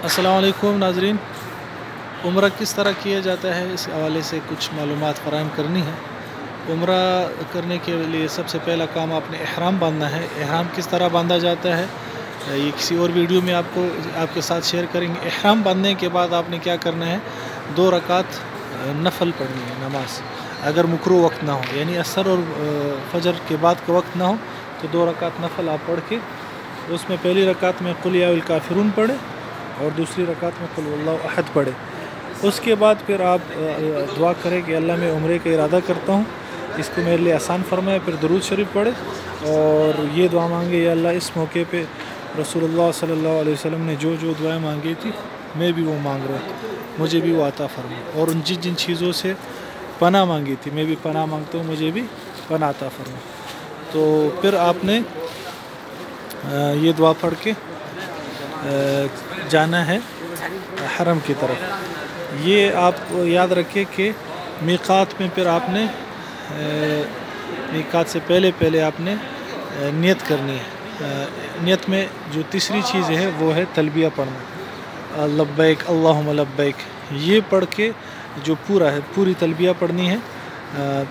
अस्सलाम वालेकुम नाज़रीन। उम्रा किस तरह किया जाता है, इस हवाले से कुछ मालूमात फ़राहम करनी है। उम्रा करने के लिए सबसे पहला काम आपने इहराम बांधना है। इहराम किस तरह बांधा जाता है ये किसी और वीडियो में आपके साथ शेयर करेंगे। इहराम बांधने के बाद आपने क्या करना है, 2 रकात नफल पढ़नी है नमाज। अगर मुकरू वक्त ना हो, यानी असर और फजर के बाद का वक्त ना हो, तो 2 रकात नफल आप पढ़ के उसमें पहली रकात में कुल या अल काफिरून पढ़े और दूसरी रकात में कुल वल्लाहु अहद पढ़े। उसके बाद फिर आप दुआ करें कि अल्लाह मैं उम्रे का इरादा करता हूँ, इसको मेरे लिए आसान फरमाए। फिर दुरूद शरीफ पढ़े और ये दुआ मांगे, या अल्लाह इस मौके पे रसूलुल्लाह सल्लल्लाहु अलैहि वसल्लम ने जो जो दुआएं मांगी थी मैं भी वो मांग रहा हूँ, मुझे भी वो अता फरमा। और उन जिन चीज़ों से पनाह मांगी थी मैं भी पनाह मांगता हूँ, मुझे भी पनाह अता फरमा। तो फिर आपने ये दुआ पढ़ के जाना है हरम की तरफ। ये आप याद रखें कि मीक़ात में फिर आपने मीक़ात से पहले आपने नियत करनी है। नियत में जो तीसरी चीज़ है वो है तलबिया पढ़ना, लब्बैक अल्लाहुम्मा लब्बैक। ये पढ़ के जो पूरी तलबिया पढ़नी है,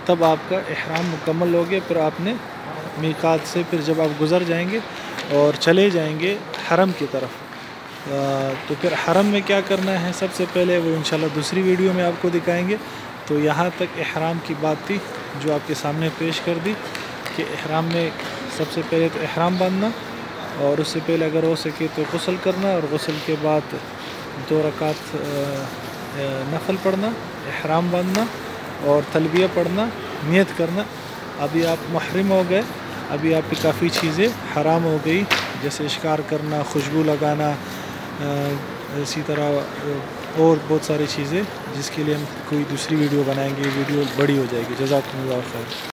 तब आपका इहराम मुकम्मल हो गया। फिर आपने मीक़ात से फिर जब आप गुज़र जाएंगे और चले जाएंगे हरम की तरफ, तो फिर हरम में क्या करना है सबसे पहले वो इंशाल्लाह दूसरी वीडियो में आपको दिखाएंगे। तो यहाँ तक इहराम की बात थी जो आपके सामने पेश कर दी कि इहराम में सबसे पहले तो इहराम बांधना, और उससे पहले अगर हो सके तो गुस्ल करना, और गुस्ल के बाद 2 रकात नफल पढ़ना, इहराम बांधना और तलबिया पढ़ना, नियत करना। अभी आप मुहर्रिम हो गए, अभी आप पे काफ़ी चीज़ें हराम हो गई, जैसे शिकार करना, खुशबू लगाना, इसी तरह और बहुत सारी चीज़ें जिसके लिए हम कोई दूसरी वीडियो बनाएंगे। वीडियो बड़ी हो जाएगी। जज़ाकुमुल्लाह खैर।